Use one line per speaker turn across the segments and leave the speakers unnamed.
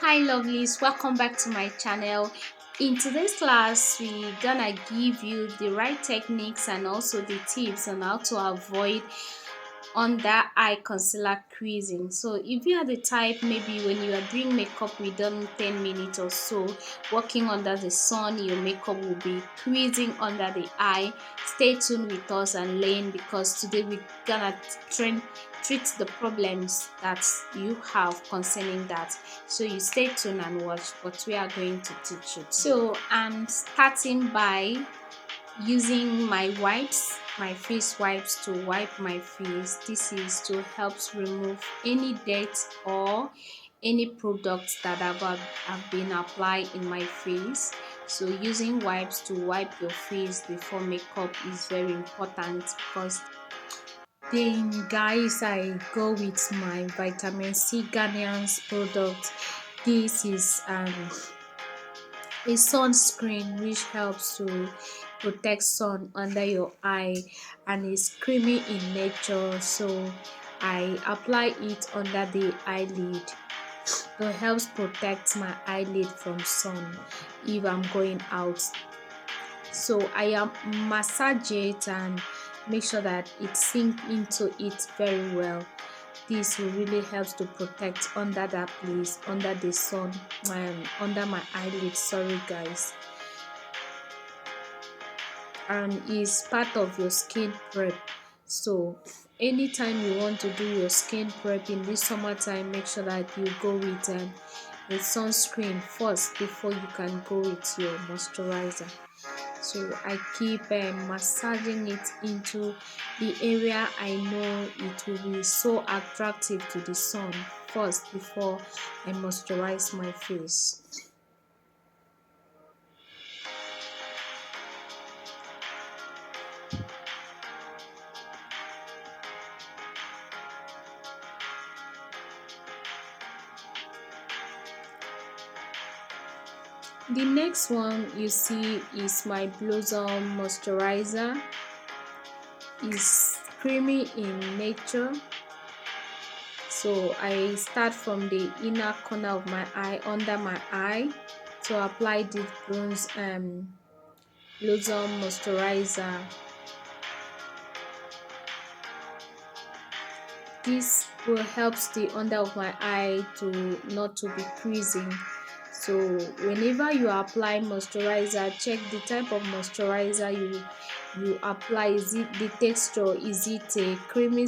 Hi lovelies, welcome back to my channel. In today's class, we're gonna give you the right techniques and also the tips on how to avoid under eye concealer creasing. So if you are the type, maybe when you are doing makeup within 10 minutes or so, working under the sun, your makeup will be creasing under the eye. Stay tuned with us and learn, because today we're gonna treat the problems that you have concerning that. So you stay tuned and watch what we are going to teach you. So I'm starting by using my wipes, my face wipes, to wipe my face. This is to help remove any dirt or any products that have been applied in my face. So using wipes to wipe your face before makeup is very important, because then guys, I go with my vitamin C Ghanaian's product. This is a sunscreen which helps to protect sun under your eye, and is creamy in nature, so I apply it under the eyelid. It helps protect my eyelid from sun if I'm going out. So I am massage it and make sure that it sink into it very well. This will really help to protect under that place, under the sun, under my eyelid, sorry guys. And is part of your skin prep. So anytime you want to do your skin prep in this summertime, make sure that you go with a sunscreen first before you can go with your moisturizer. So I keep massaging it into the area I know it will be so attractive to the sun first before I moisturize my face. The next one you see is my Blossom moisturizer. It's creamy in nature. So I start from the inner corner of my eye, under my eye, to apply this Blossom moisturizer. This will help the under of my eye to not to be creasing. So whenever you apply moisturizer, check the type of moisturizer you apply. Is it the texture, is it a creamy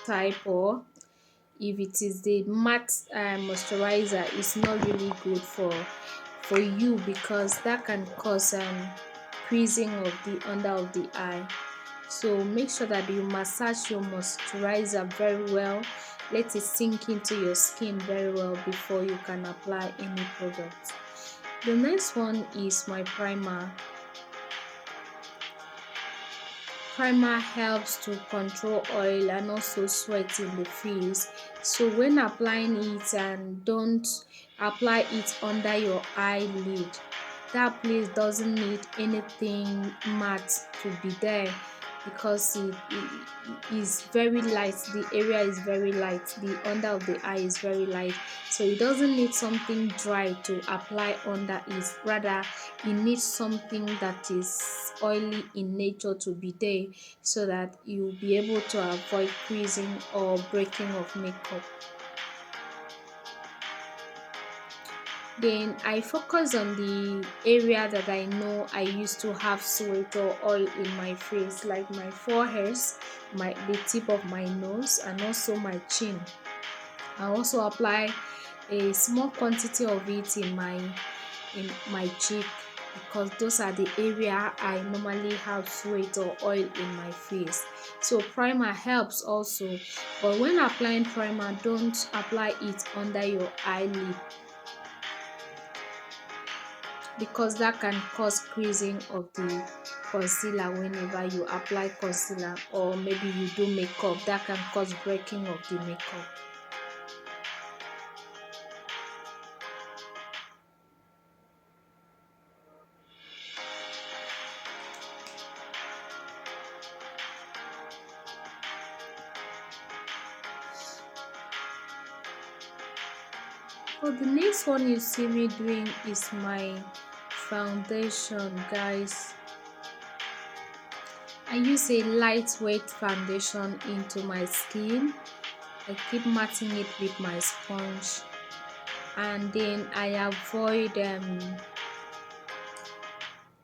type, or if it is the matte moisturizer, it's not really good for you, because that can cause creasing of the under of the eye. So make sure that you massage your moisturizer very well. Let it sink into your skin very well before you can apply any product. The next one is my primer. Primer helps to control oil and also sweat in the face. So when applying it, and don't apply it under your eyelid. That place doesn't need anything matte to be there, because it is very light. The area is very light, the under of the eye is very light, so it doesn't need something dry to apply under it. Rather, it needs something that is oily in nature to be there, so that you'll be able to avoid creasing or breaking of makeup. Then I focus on the area that I know I used to have sweat or oil in my face, like my forehead, the tip of my nose, and also my chin. I also apply a small quantity of it in my cheek, because those are the area I normally have sweat or oil in my face. So primer helps also, but when applying primer, don't apply it under your eyelid, because that can cause creasing of the concealer. Whenever you apply concealer, or maybe you do makeup, that can cause breaking of the makeup. So the next one you see me doing is my foundation, guys. I use a lightweight foundation into my skin. I keep matting it with my sponge, and then I avoid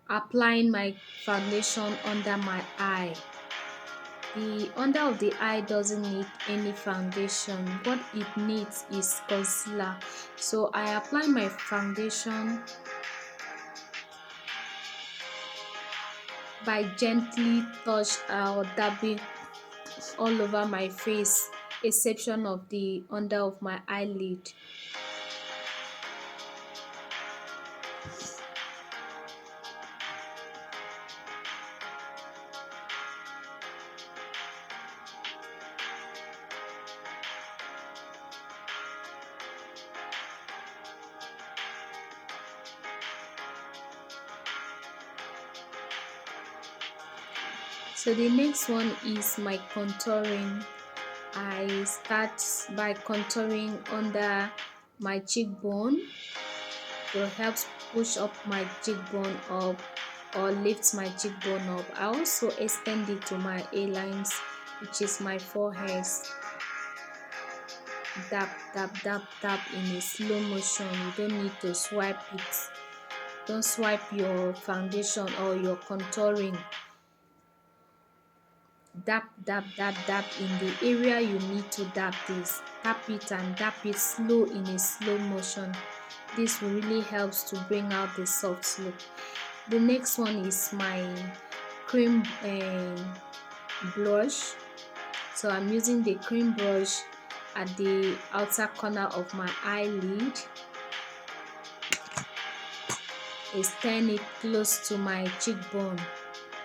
applying my foundation under my eye. The under of the eye doesn't need any foundation. What it needs is concealer. So I apply my foundation by gently touch or dabbing all over my face, exception of the under of my eyelid. So the next one is my contouring. I start by contouring under my cheekbone to help push up my cheekbone up or lift my cheekbone up. I also extend it to my A-lines, which is my forehead. Dab, dab, dab, dab in a slow motion. You don't need to swipe it. Don't swipe your foundation or your contouring. Dab, dab, dab, dab in the area you need to dab this. Tap it and dab it slow in a slow motion. This will really helps to bring out the soft look. The next one is my cream blush. So I'm using the cream brush at the outer corner of my eyelid. Extend it close to my cheekbone.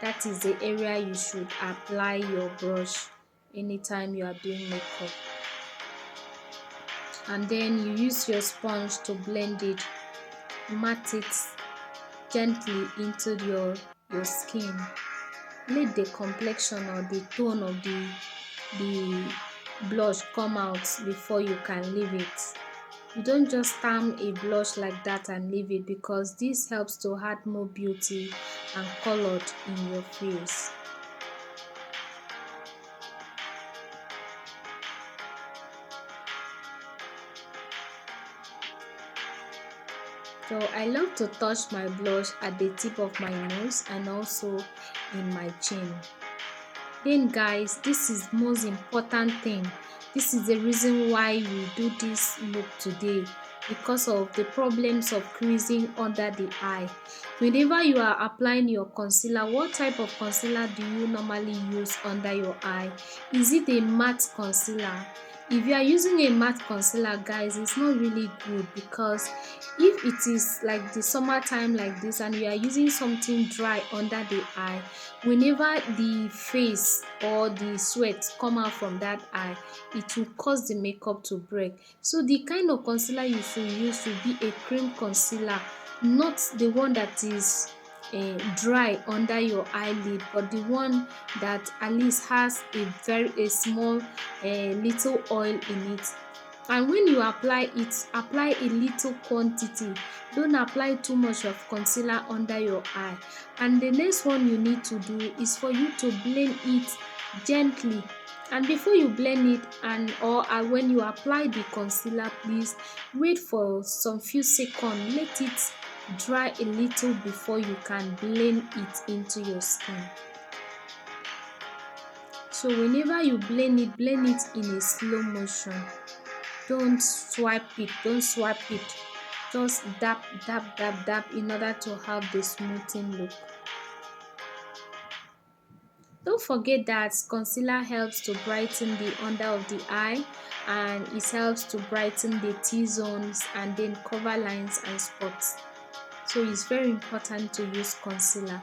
That is the area you should apply your brush anytime you are doing makeup. And then you use your sponge to blend it, mat it gently into your skin. Let the complexion or the tone of the blush come out before you can leave it. You don't just stamp a blush like that and leave it, because this helps to add more beauty and color in your face. So I love to touch my blush at the tip of my nose and also in my chin. Then guys, this is most important thing. This is the reason why we do this look today, because of the problems of creasing under the eye. Whenever you are applying your concealer, what type of concealer do you normally use under your eye? Is it a matte concealer? If you are using a matte concealer, guys, it's not really good, because if it is like the summertime like this and you are using something dry under the eye, whenever the face or the sweat come out from that eye, it will cause the makeup to break. So the kind of concealer you should use should be a cream concealer, not the one that is dry under your eyelid, but the one that at least has a small little oil in it. And when you apply it, apply a little quantity. Don't apply too much of concealer under your eye. And the next one you need to do is for you to blend it gently. And before you blend it or when you apply the concealer, please wait for some few seconds. Let it dry a little before you can blend it into your skin. So whenever you blend it in a slow motion. Don't swipe it, just dab, dab, dab, dab in order to have the smoothing look. Don't forget that concealer helps to brighten the under of the eye, and it helps to brighten the T-zones and then cover lines and spots. So it's very important to use concealer.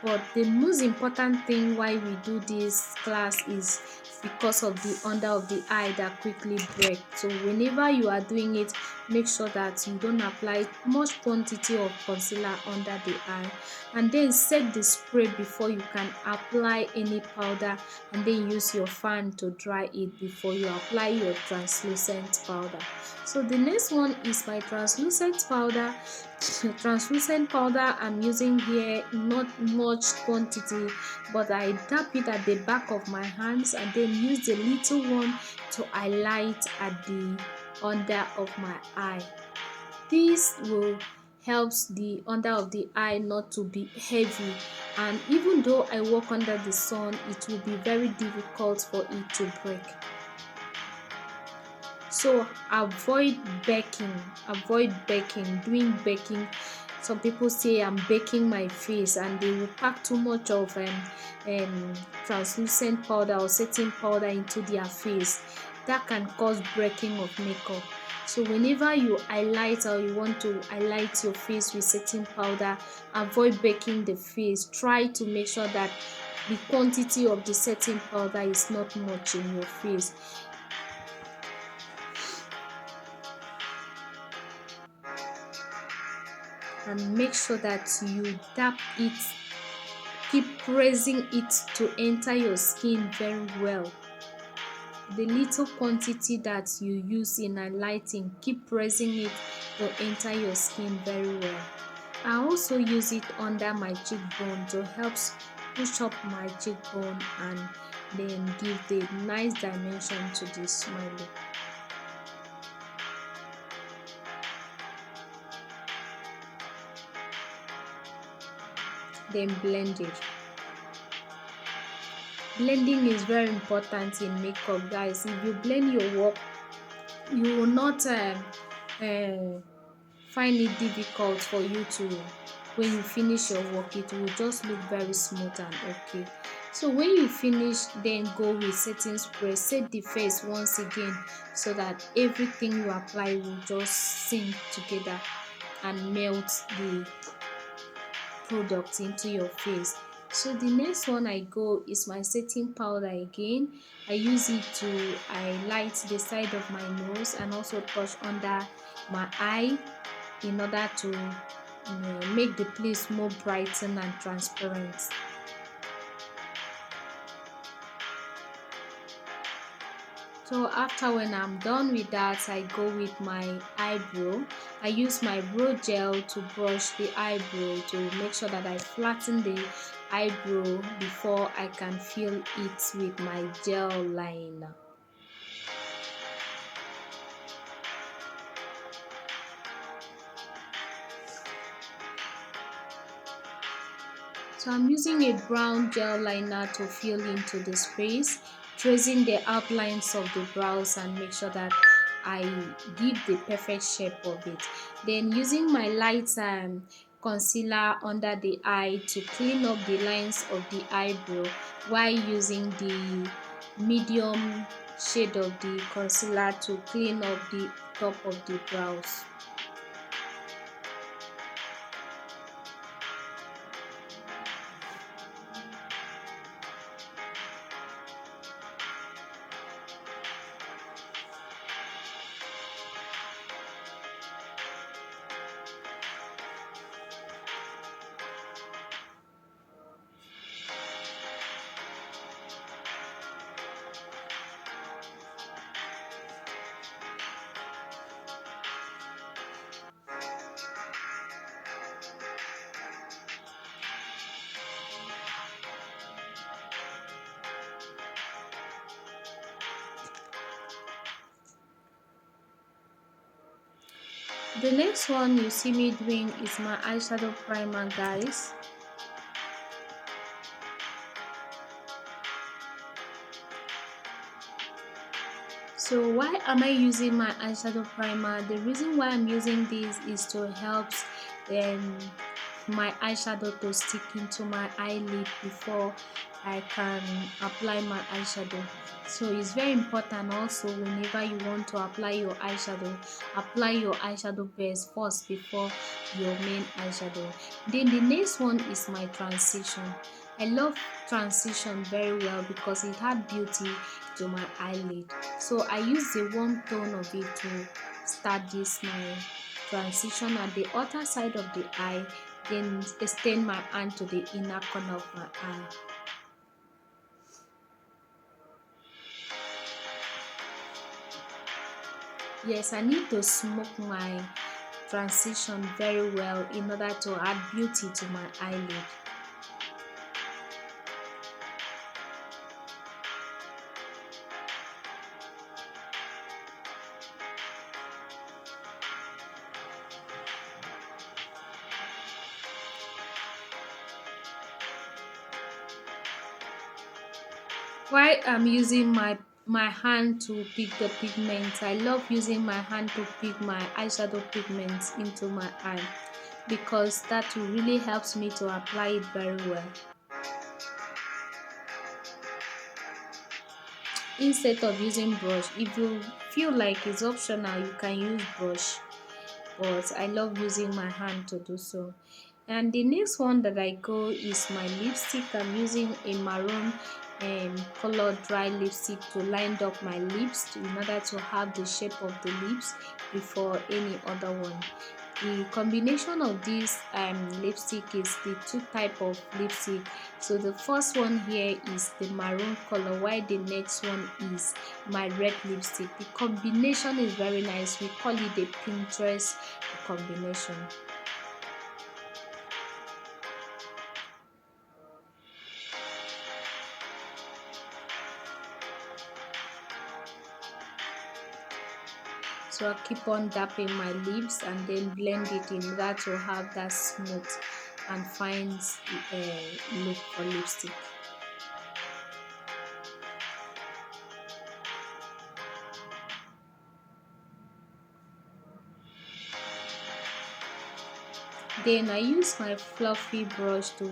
But the most important thing why we do this class is because of the under of the eye that quickly break. So whenever you are doing it, make sure that you don't apply much quantity of concealer under the eye, and then set the spray before you can apply any powder, and then use your fan to dry it before you apply your translucent powder. So the next one is my translucent powder. Translucent powder I'm using here, not much quantity, but I dab it at the back of my hands and then use the little one to highlight at the under of my eye. This will helps the under of the eye not to be heavy, and even though I work under the sun, it will be very difficult for it to break. So avoid baking, doing baking. Some people say I'm baking my face, and they will pack too much of translucent powder or setting powder into their face. That can cause breaking of makeup. So whenever you highlight or you want to highlight your face with setting powder, avoid baking the face. Try to make sure that the quantity of the setting powder is not much in your face. And make sure that you tap it, keep pressing it to enter your skin very well. The little quantity that you use in highlighting, keep pressing it to enter your skin very well. I also use it under my cheekbone to help push up my cheekbone and then give the nice dimension to this smile. Then blend it. Blending is very important in makeup, guys. If you blend your work, you will not find it difficult for you to, when you finish your work, it will just look very smooth and okay. So when you finish, then go with setting spray. Set the face once again so that everything you apply will just sink together and melt the product into your face. So the next one I go is my setting powder again. I use it to highlight the side of my nose and also touch under my eye in order to make the place more brightened and transparent. So after, when I'm done with that, I go with my eyebrow. I use my brow gel to brush the eyebrow to make sure that I flatten the eyebrow before I can fill it with my gel liner. So I'm using a brown gel liner to fill into the space, tracing the outlines of the brows and make sure that I give the perfect shape of it. Then using my light concealer under the eye to clean up the lines of the eyebrow while using the medium shade of the concealer to clean up the top of the brows. The next one you see me doing is my eyeshadow primer, guys. So why am I using my eyeshadow primer? The reason why I'm using this is to help my eyeshadow to stick into my eyelid before I can apply my eyeshadow. So it's very important also, whenever you want to apply your eyeshadow base first before your main eyeshadow. Then the next one is my transition. I love transition very well because it had beauty to my eyelid. So I use the warm tone of it to start this my transition at the outer side of the eye, then extend my hand to the inner corner of my eye. Yes, I need to smoke my transition very well in order to add beauty to my eyelid. While I'm using my hand to pick the pigments, I love using my hand to pick my eyeshadow pigments into my eye because that really helps me to apply it very well. Instead of using brush, if you feel like it's optional, you can use brush, but I love using my hand to do so. And the next one that I go is my lipstick. I'm using a maroon color dry lipstick to line up my lips in order to have the shape of the lips before any other one. The combination of this lipstick is the two type of lipstick. So the first one here is the maroon color, while the next one is my red lipstick. The combination is very nice. We call it the Pinterest combination. So I keep on dapping my lips and then blend it in order to have that smooth and fine look for lipstick. Then I use my fluffy brush to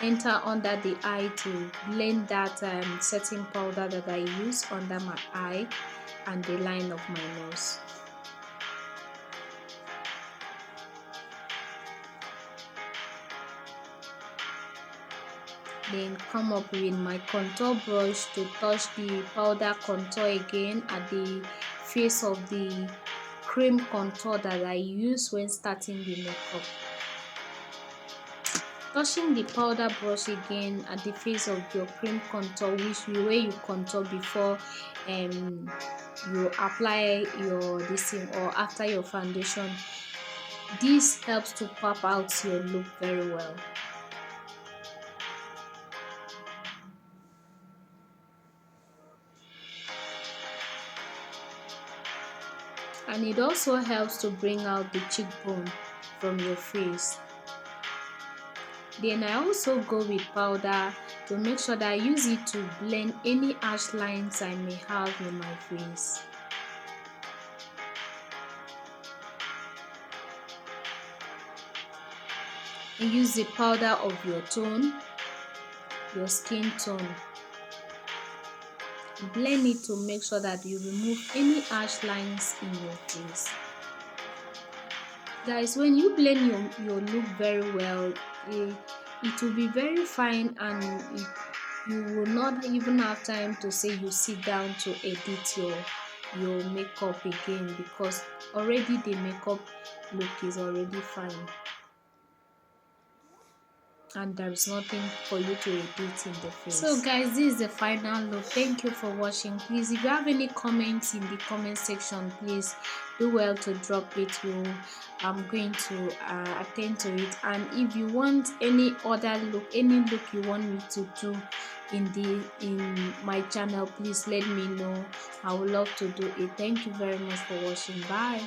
enter under the eye to blend that setting powder that I use under my eye and the line of my nose. Then come up with my contour brush to touch the powder contour again at the face of the cream contour that I use when starting the makeup. Touching the powder brush again at the face of your cream contour, which way you contour before you apply your this thing or after your foundation. This helps to pop out your look very well. And it also helps to bring out the cheekbone from your face. Then I also go with powder to make sure that I use it to blend any harsh lines I may have in my face. And use the powder of your tone, your skin tone. Blend it to make sure that you remove any harsh lines in your face. Guys, when you blend your look very well, it will be very fine, and you will not even have time to say you sit down to edit your makeup again, because already the makeup look is already fine and there's nothing for you to edit in the face. So guys, this is the final look. Thank you for watching. Please, if you have any comments in the comment section, please do well to drop it. I'm going to attend to it. And if you want any other look, any look you want me to do in my channel, please let me know. I would love to do it. Thank you very much for watching. Bye.